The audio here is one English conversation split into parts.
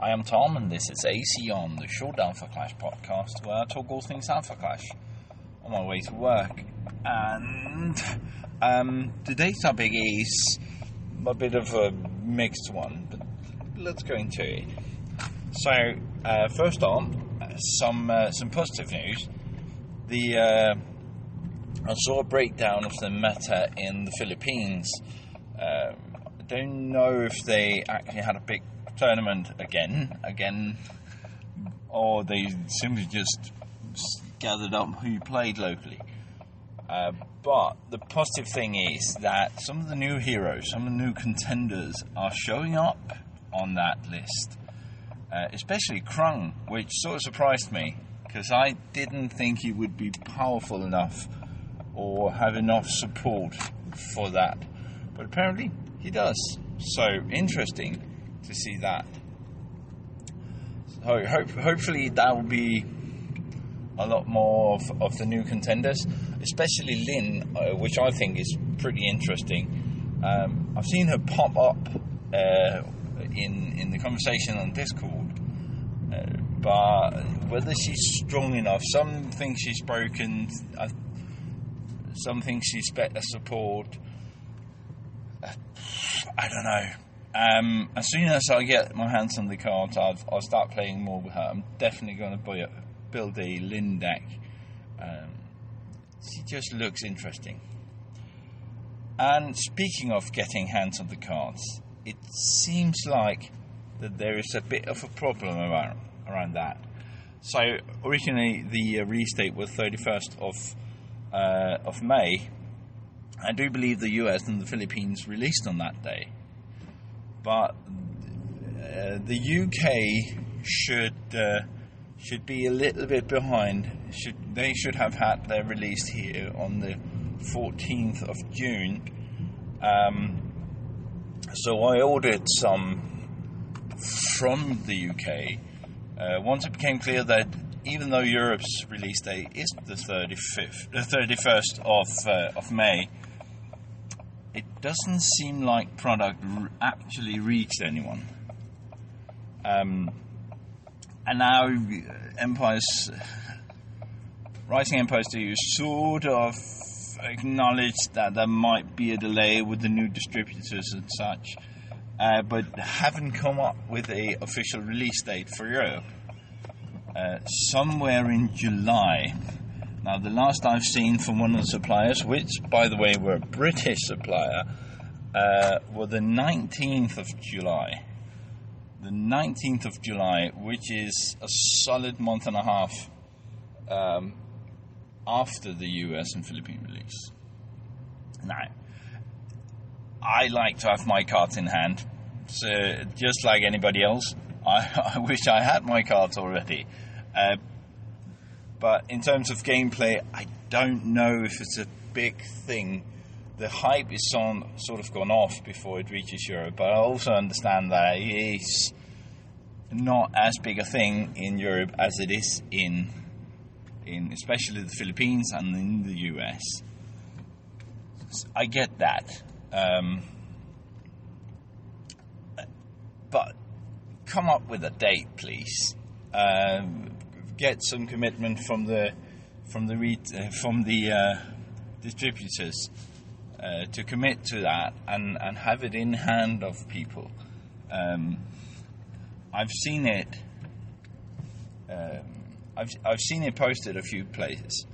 I am Tom, and this is AC on the Short Alpha Clash podcast, where I talk all things Alpha Clash on my way to work. And today's topic is a bit of a mixed one, but let's go into it. So, first on, some positive news. I saw a breakdown of the meta in the Philippines. I don't know if they actually had a big tournament again, or they simply just gathered up who played locally. But the positive thing is that some of the new heroes, some of the new contenders are showing up on that list. Especially Krung, which sort of surprised me, because I didn't think he would be powerful enough or have enough support for that. But apparently he does. So interesting to see that. So hopefully that will be a lot more of the new contenders, especially Lin, which I think is pretty interesting. I've seen her pop up in the conversation on Discord, but whether she's strong enough, some think she's broken, some think she's better support. I don't know. As soon as I get my hands on the cards, I'll start playing more with her. I'm definitely going to build a Lin deck. She just looks interesting. And speaking of getting hands on the cards, it seems like that there is a bit of a problem around that. So originally the release date was 31st of May. I do believe the US and the Philippines released on that day, but the UK should be a little bit behind. They should have had their release here on the 14th of June. So I ordered some from the UK. Once it became clear that even though Europe's release date is the 31st of May, it doesn't seem like product actually reached anyone. And now Rising Empires 2 sort of acknowledged that there might be a delay with the new distributors and such, but haven't come up with an official release date for Europe. Somewhere in July. Now, the last I've seen from one of the suppliers, which, by the way, were a British supplier, were the 19th of July. The 19th of July, which is a solid month and a half after the US and Philippine release. Now, I like to have my cards in hand. So, just like anybody else, I wish I had my cards already. But in terms of gameplay, I don't know if it's a big thing. The hype is sort of gone off before it reaches Europe, but I also understand that it is not as big a thing in Europe as it is in especially the Philippines and in the US. I get that. But come up with a date, please. Get some commitment from the distributors to commit to that and have it in hand of people. I've seen it. I've seen it posted a few places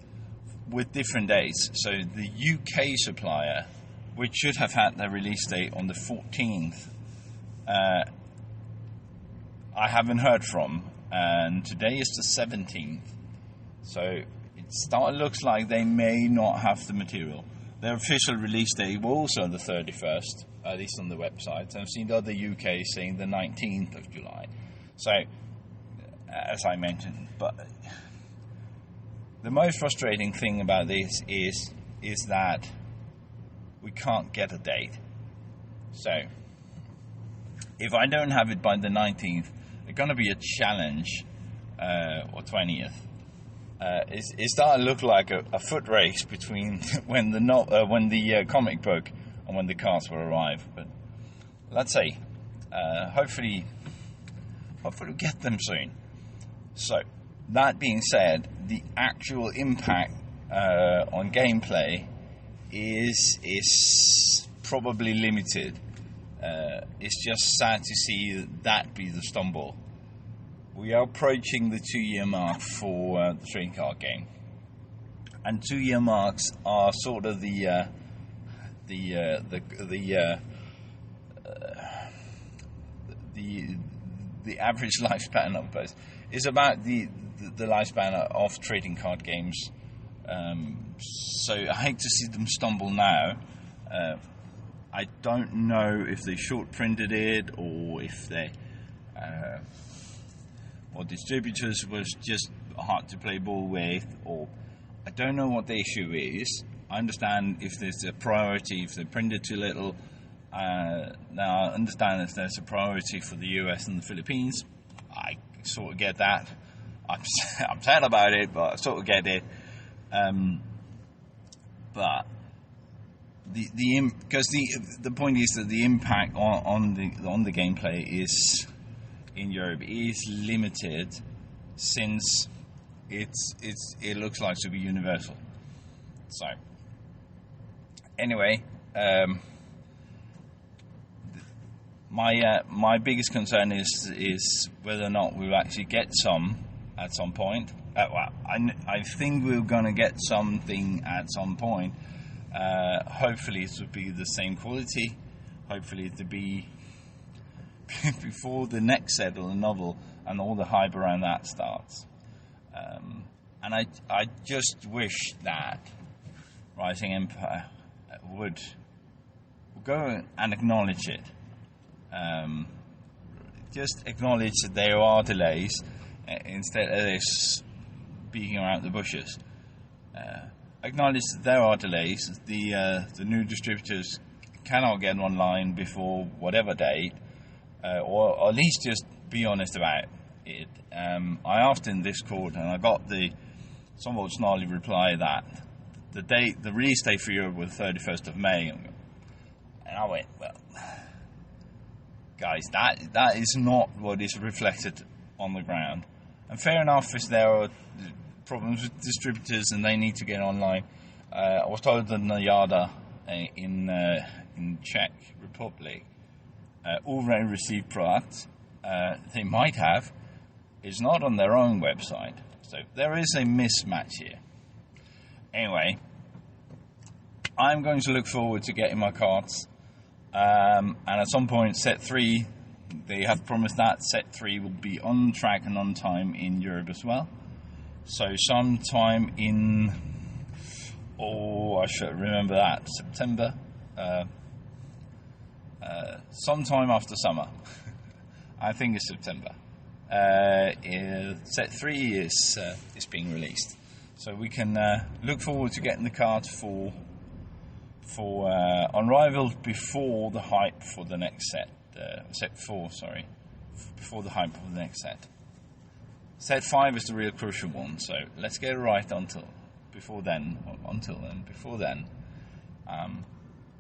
with different dates. So the UK supplier, which should have had their release date on the 14th, I haven't heard from. And today is the 17th, so it looks like they may not have the material. Their official release date was also the 31st, at least on the website. I've seen the other UK saying the 19th of July. So, as I mentioned, but the most frustrating thing about this is that we can't get a date. So, if I don't have it by the 19th, it's going to be a challenge, or 20th. It started to look like a foot race between when the comic book and when the cards will arrive. But let's see. Hopefully hopefully we'll get them soon. So, that being said, the actual impact on gameplay is probably limited. It's just sad to see that be the stumble. We are approaching the 2-year mark for the trading card game, and 2-year marks are sort of the average lifespan of those. It's about the lifespan of trading card games. So I hate to see them stumble now. I don't know if they short printed it, or if they or distributors was just hard to play ball with, or I don't know what the issue is. I understand if there's a priority, if they printed too little. Now I understand if there's a priority for the US and the Philippines. I sort of get that. I'm sad about it, but I sort of get it. But because the point is that the impact on the gameplay is in Europe is limited, since it looks like to be universal. So anyway, my biggest concern is whether or not we'll actually get some at some point. Well, I think we're gonna get something at some point. Hopefully it will be the same quality. Hopefully it will be before the next set of the novel and all the hype around that starts. And I just wish that Rising Empire would go and acknowledge it. Just acknowledge that there are delays instead of this beating around the bushes. Acknowledge that there are delays. The new distributors cannot get online before whatever date, or at least just be honest about it. I asked in Discord, and I got the somewhat snarly reply that the release date for Europe was 31st of May. And I went, well, guys, that is not what is reflected on the ground. And fair enough, if there are problems with distributors and they need to get online. I was told that Najada in Czech Republic already received products. They might have. It's not on their own website. So there is a mismatch here. Anyway, I'm going to look forward to getting my cards. And at some point, set 3, they have promised that set 3 will be on track and on time in Europe as well. So sometime in, I should remember that, September. Sometime after summer. I think it's September. Set 3 is being released. So we can look forward to getting the cards for Unrivaled before the hype for the next set. Set 4, sorry. Before the hype for the next set. Set 5 is the real crucial one, so let's get it right before then.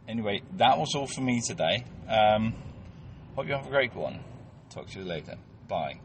Anyway, that was all for me today. Hope you have a great one. Talk to you later. Bye.